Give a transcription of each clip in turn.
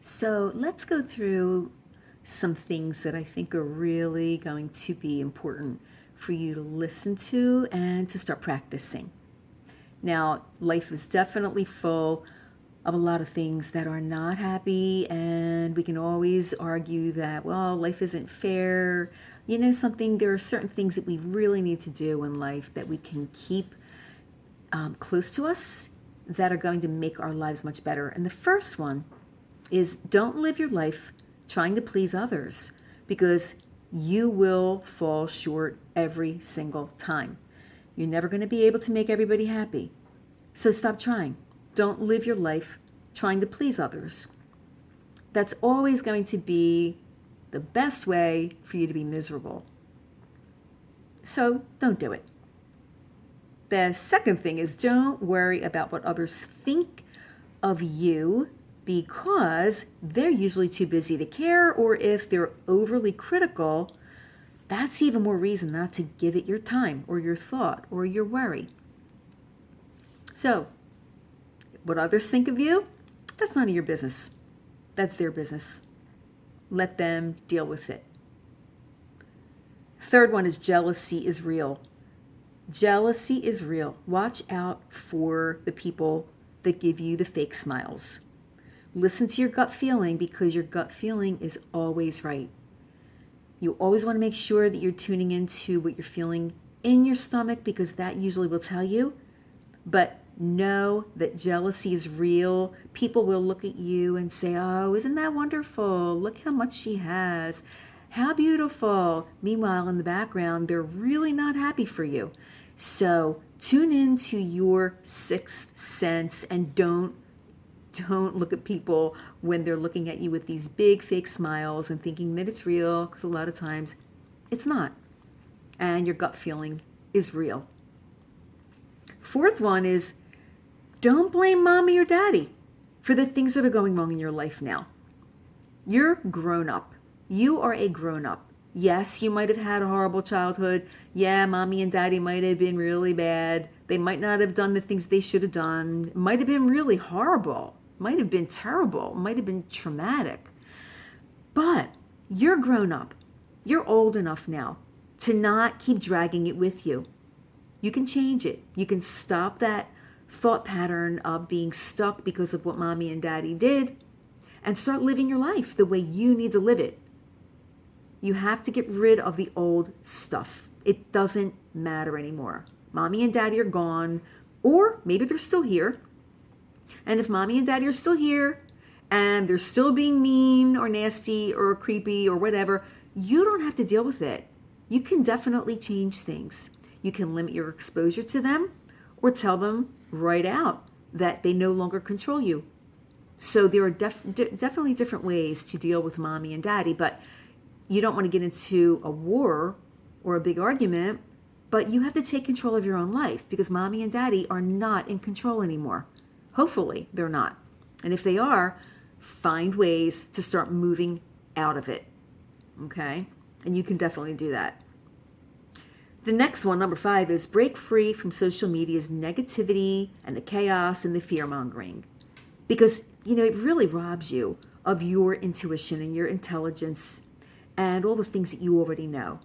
So let's go through some things that I think are really going to be important for you to listen to and to start practicing. Now, life is definitely full of a lot of things that are not happy, and we can always argue that, well, life isn't fair. You know, there are certain things that we really need to do in life that we can keep close to us that are going to make our lives much better. And the first one is don't live your life trying to please others, because you will fall short every single time. You're never going to be able to make everybody happy. So stop trying. Don't live your life trying to please others. That's always going to be the best way for you to be miserable. So don't do it. The second thing is don't worry about what others think of you, because they're usually too busy to care, or if they're overly critical, that's even more reason not to give it your time or your thought or your worry. So, what others think of you, that's none of your business. That's their business. Let them deal with it. Third one is jealousy is real. Jealousy is real. Watch out for the people that give you the fake smiles. Listen to your gut feeling, because your gut feeling is always right. You always want to make sure that you're tuning into what you're feeling in your stomach, because that usually will tell you. But know that jealousy is real. People will look at you and say, oh, isn't that wonderful? Look how much she has. How beautiful. Meanwhile, in the background, they're really not happy for you. So tune into your sixth sense and don't look at people when they're looking at you with these big fake smiles and thinking that it's real, because a lot of times it's not. And your gut feeling is real. Fourth one is don't blame mommy or daddy for the things that are going wrong in your life now. You're grown up. You are a grown up. Yes, you might have had a horrible childhood. Yeah, mommy and daddy might have been really bad. They might not have done the things they should have done. It might have been really horrible. Might have been terrible. Might have been traumatic. But you're grown up. You're old enough now to not keep dragging it with you. You can change it. You can stop that thought pattern of being stuck because of what mommy and daddy did and start living your life the way you need to live it. You have to get rid of the old stuff. It doesn't matter anymore. Mommy and daddy are gone, or maybe they're still here. And if mommy and daddy are still here and they're still being mean or nasty or creepy or whatever, you don't have to deal with it. You can definitely change things. You can limit your exposure to them or tell them right out that they no longer control you. So there are definitely different ways to deal with mommy and daddy, but you don't want to get into a war or a big argument, but you have to take control of your own life, because mommy and daddy are not in control anymore. Hopefully they're not. And if they are, find ways to start moving out of it. Okay? And you can definitely do that. The next one, number 5, is break free from social media's negativity and the chaos and the fear-mongering. Because, it really robs you of your intuition and your intelligence and all the things that you already know.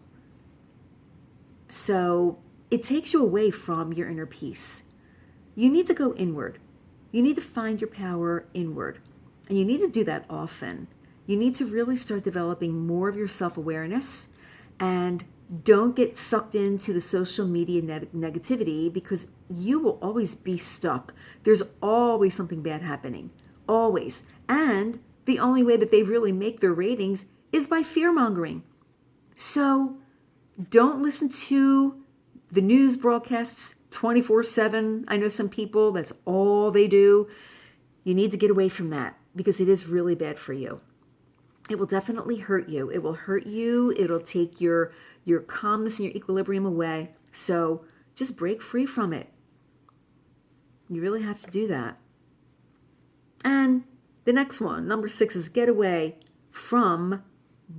So it takes you away from your inner peace. You need to go inward. You need to find your power inward. And you need to do that often. You need to really start developing more of your self-awareness, and don't get sucked into the social media negativity, because you will always be stuck. There's always something bad happening. Always. And the only way that they really make their ratings is by fear-mongering. So don't listen to the news broadcasts 24/7. I know some people, that's all they do. You need to get away from that, because it is really bad for you. It will definitely hurt you. It will hurt you. It'll take your calmness and your equilibrium away. So just break free from it. You really have to do that. And the next one, number 6, is get away from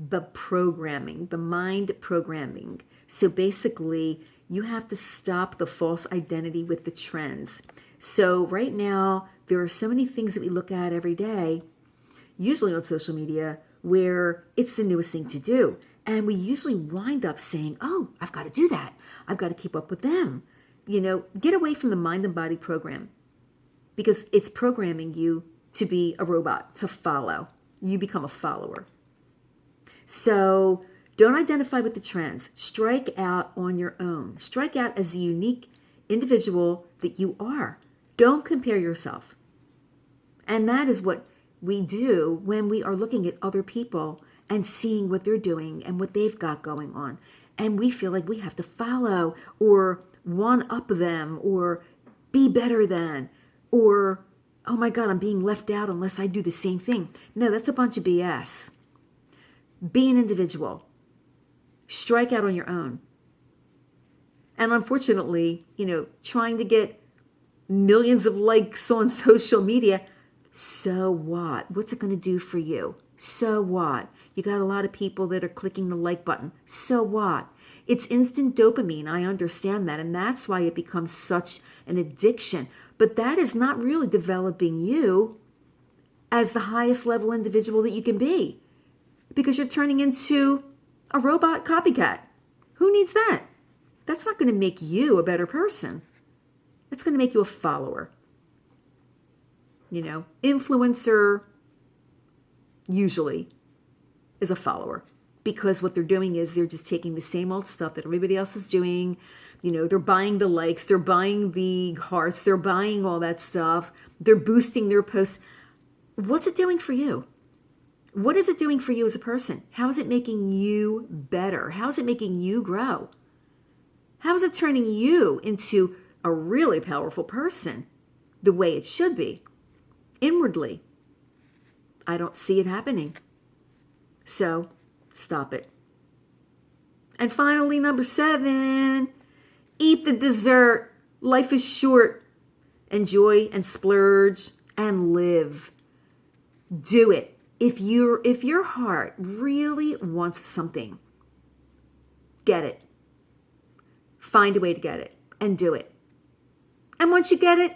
the programming, the mind programming. So basically, you have to stop the false identity with the trends. So right now, there are so many things that we look at every day. usually on social media, where it's the newest thing to do. And we usually wind up saying, oh, I've got to do that. I've got to keep up with them. Get away from the mind and body program, because it's programming you to be a robot, to follow. You become a follower. So don't identify with the trends. Strike out on your own. Strike out as the unique individual that you are. Don't compare yourself. And that is what we do when we are looking at other people and seeing what they're doing and what they've got going on. And we feel like we have to follow or one up them or be better than, or, oh my God, I'm being left out unless I do the same thing. No, that's a bunch of BS. Be an individual. Strike out on your own. And unfortunately, trying to get millions of likes on social media, so what? What's it going to do for you? So what? You got a lot of people that are clicking the like button. So what? It's instant dopamine. I understand that. And that's why it becomes such an addiction. But that is not really developing you as the highest level individual that you can be, because you're turning into a robot copycat. Who needs that? That's not going to make you a better person. It's going to make you a follower. Influencer usually is a follower, because what they're doing is they're just taking the same old stuff that everybody else is doing. They're buying the likes, they're buying the hearts, they're buying all that stuff. They're boosting their posts. What's it doing for you? What is it doing for you as a person? How is it making you better? How is it making you grow? How is it turning you into a really powerful person the way it should be? Inwardly, I don't see it happening. So stop it. And finally, number 7, eat the dessert. Life is short. Enjoy and splurge and live. Do it. If your heart really wants something, get it. Find a way to get it and do it. And once you get it,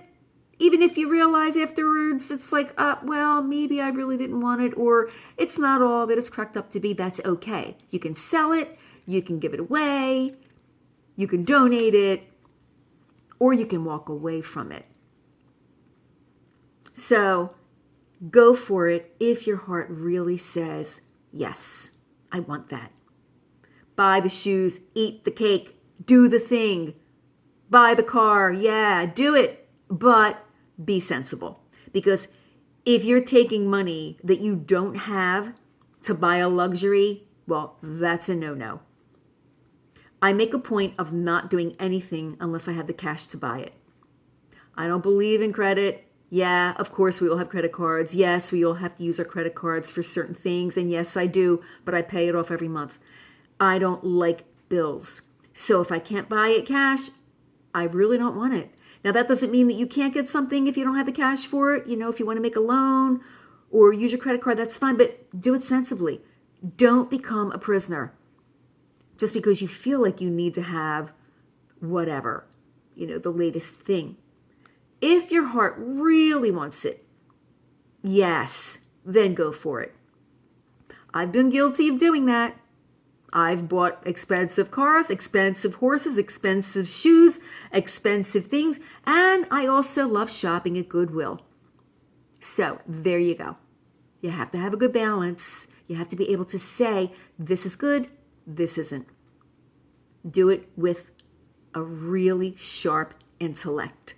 even if you realize afterwards it's like, well, maybe I really didn't want it, or it's not all that it's cracked up to be, that's okay. You can sell it, you can give it away, you can donate it, or you can walk away from it. So go for it if your heart really says, yes, I want that. Buy the shoes, eat the cake, do the thing, buy the car, yeah, do it, but be sensible. Because if you're taking money that you don't have to buy a luxury, well, that's a no-no. I make a point of not doing anything unless I have the cash to buy it. I don't believe in credit. Yeah, of course we all have credit cards. Yes, we all have to use our credit cards for certain things. And yes, I do, but I pay it off every month. I don't like bills. So if I can't buy it cash, I really don't want it. Now, that doesn't mean that you can't get something if you don't have the cash for it. If you want to make a loan or use your credit card, that's fine, but do it sensibly. Don't become a prisoner just because you feel like you need to have whatever, the latest thing. If your heart really wants it, yes, then go for it. I've been guilty of doing that. I've bought expensive cars, expensive horses, expensive shoes, expensive things, and I also love shopping at Goodwill. So there you go. You have to have a good balance. You have to be able to say, this is good, this isn't. Do it with a really sharp intellect,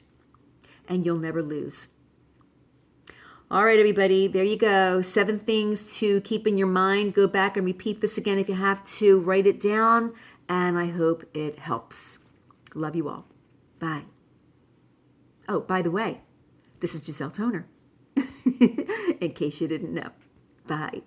and you'll never lose. All right, everybody, there you go. 7 things to keep in your mind. Go back and repeat this again if you have to. Write it down, and I hope it helps. Love you all. Bye. Oh, by the way, this is Giselle Toner, in case you didn't know. Bye.